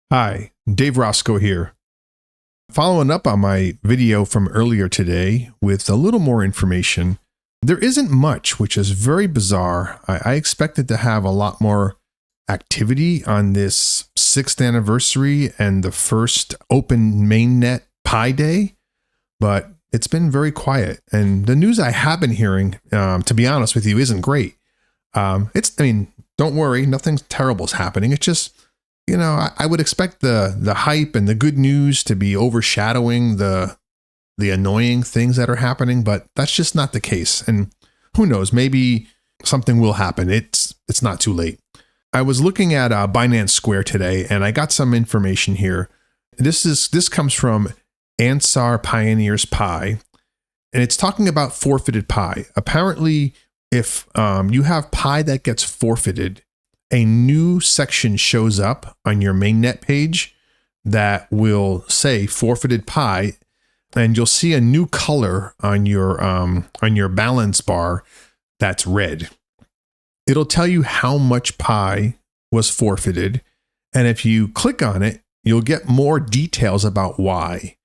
Hi, Dave Roscoe here. Following up on my video from earlier today with a little more information, there isn't much, which is very bizarre. I expected to have a lot more activity on this 6th anniversary and the first open mainnet Pi Day, but it's been very quiet. And the news I have been hearing, to be honest with you, isn't great. Don't worry, nothing terrible is happening. It's just, I would expect the hype and the good news to be overshadowing the annoying things that are happening, but that's just not the case. And who knows, maybe something will happen. It's not too late. I was looking at Binance Square today, and I got some information here. This comes from Ansar Pioneers Pi, and it's talking about forfeited Pi. Apparently, if you have Pi that gets forfeited, a new section shows up on your mainnet page that will say forfeited Pi, and you'll see a new color on your balance bar that's red. It'll tell you how much Pi was forfeited, and if you click on it, you'll get more details about why.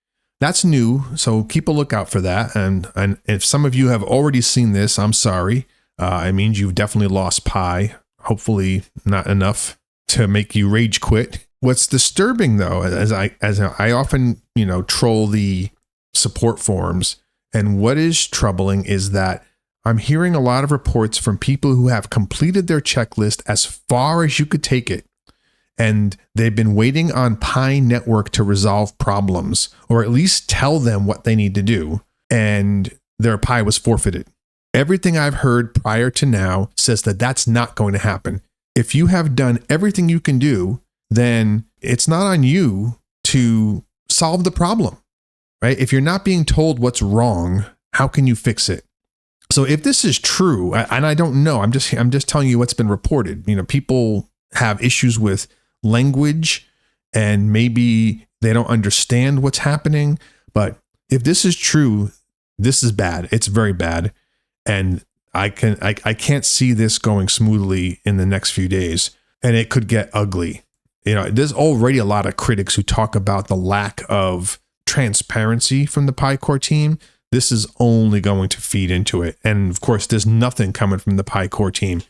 That's new, so keep a lookout for that. And if some of you have already seen this, I'm sorry. It means you've definitely lost Pi. Hopefully not enough to make you rage quit. What's disturbing though, as I often, troll the support forums, and what is troubling is that I'm hearing a lot of reports from people who have completed their checklist as far as you could take it, and they've been waiting on Pi Network to resolve problems, or at least tell them what they need to do, and their Pi was forfeited. Everything I've heard prior to now says that that's not going to happen. If you have done everything you can do, then it's not on you to solve the problem, right? If you're not being told what's wrong, how can you fix it? So if this is true, and I don't know, I'm just telling you what's been reported. People have issues with language, and maybe they don't understand what's happening. But if this is true, this is bad. It's very bad. And I can't see this going smoothly in the next few days, and it could get ugly. There's already a lot of critics who talk about the lack of transparency from the Pi Core team. This is only going to feed into it. And of course, there's nothing coming from the Pi Core team.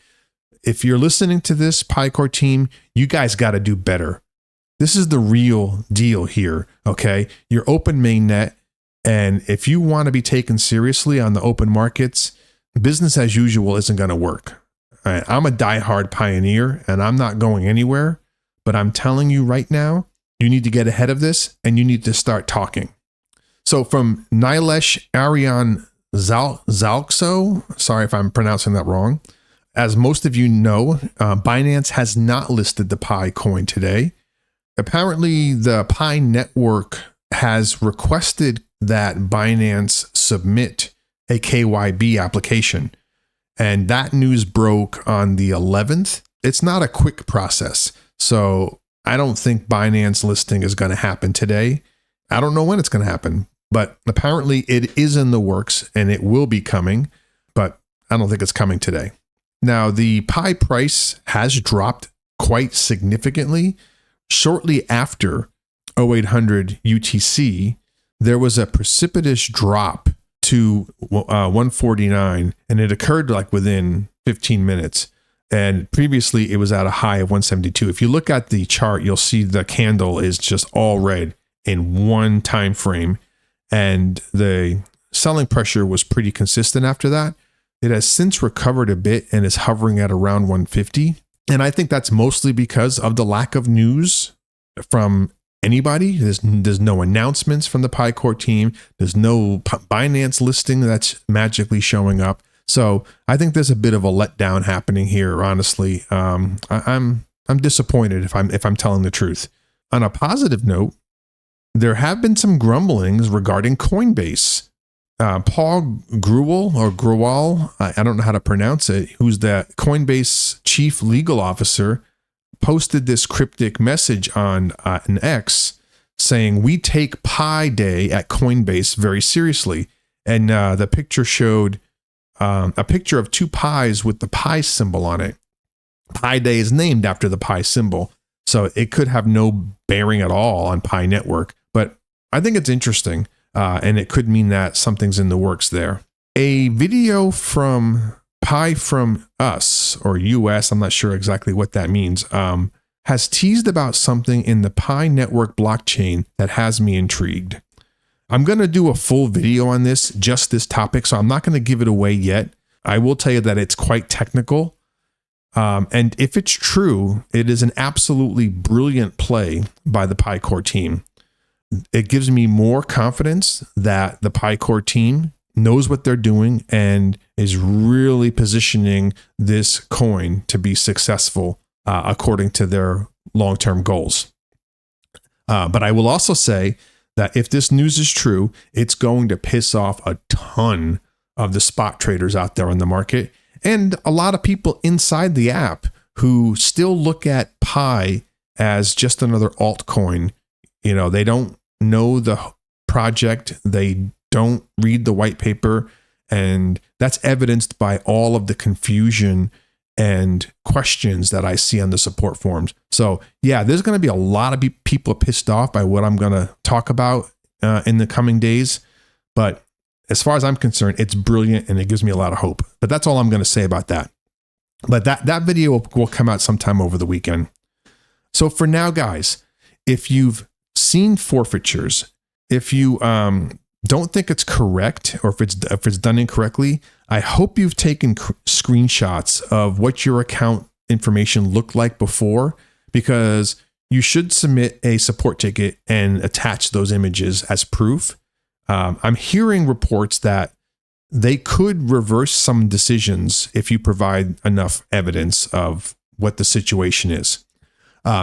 If you're listening to this Pi Core team, you guys got to do better. This is the real deal here. Okay. You're open mainnet. And if you want to be taken seriously on the open markets, business as usual isn't going to work. All right, I'm a diehard pioneer, and I'm not going anywhere, but I'm telling you right now, you need to get ahead of this, and you need to start talking. So from Nilesh Aryan Zalkso, sorry if I'm pronouncing that wrong. As most of you know, Binance has not listed the Pi coin today. Apparently, the Pi network has requested that Binance submit a KYB application, and that news broke on the 11th. It's not a quick process, so I don't think Binance listing is going to happen today. I don't know when it's going to happen, but apparently it is in the works and it will be coming, but I don't think it's coming today. Now, the Pi price has dropped quite significantly. Shortly after 0800 UTC, there was a precipitous drop to 149, and it occurred within 15 minutes. And previously it was at a high of 172. If you look at the chart, you'll see the candle is just all red in one time frame, and the selling pressure was pretty consistent after that. It has since recovered a bit and is hovering at around 150. And I think that's mostly because of the lack of news from anybody. There's no announcements from the Pi Core team. There's no Binance listing that's magically showing up. So I think there's a bit of a letdown happening here. Honestly, I'm disappointed if I'm telling the truth. On a positive note, there have been some grumblings regarding Coinbase. Paul Grewal, I don't know how to pronounce it, who's the Coinbase chief legal officer, posted this cryptic message on an X saying, "We take Pi Day at Coinbase very seriously." And the picture showed a picture of two pies with the Pi symbol on it. Pi Day is named after the Pi symbol. So it could have no bearing at all on Pi Network, but I think it's interesting, and it could mean that something's in the works there. A video from Pi from Us, or US, I'm not sure exactly what that means, has teased about something in the Pi Network blockchain that has me intrigued. I'm going to do a full video on this, just this topic, so I'm not going to give it away yet. I will tell you that it's quite technical. And if it's true, it is an absolutely brilliant play by the Pi Core team. It gives me more confidence that the Pi Core team knows what they're doing and is really positioning this coin to be successful according to their long-term goals. But I will also say that if this news is true, it's going to piss off a ton of the spot traders out there on the market, and a lot of people inside the app who still look at Pi as just another altcoin. You know, they don't know the project, they don't read the white paper, and that's evidenced by all of the confusion and questions that I see on the support forums. So yeah, there's going to be a lot of people pissed off by what I'm going to talk about in the coming days. But as far as I'm concerned, it's brilliant and it gives me a lot of hope. But that's all I'm going to say about that. But that video will come out sometime over the weekend. So for now, guys, if you've seen forfeitures, if you don't think it's correct, or if it's done incorrectly, I hope you've taken screenshots of what your account information looked like before, because you should submit a support ticket and attach those images as proof. I'm hearing reports that they could reverse some decisions if you provide enough evidence of what the situation is.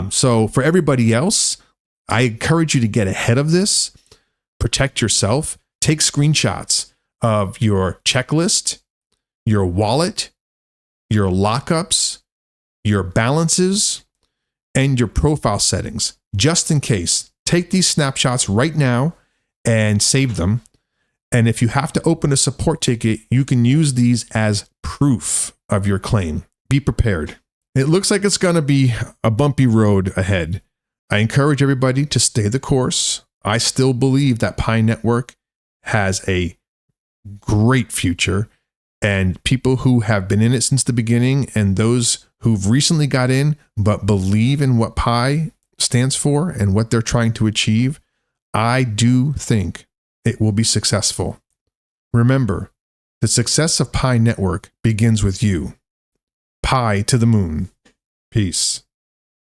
So for everybody else, I encourage you to get ahead of this, protect yourself, take screenshots of your checklist, your wallet, your lockups, your balances, and your profile settings, just in case. Take these snapshots right now and save them. And if you have to open a support ticket, you can use these as proof of your claim. Be prepared. It looks like it's going to be a bumpy road ahead. I encourage everybody to stay the course. I still believe that Pi Network has a great future, and people who have been in it since the beginning and those who've recently got in but believe in what Pi stands for and what they're trying to achieve, I do think it will be successful. Remember, the success of Pi Network begins with you. Pi to the moon. Peace.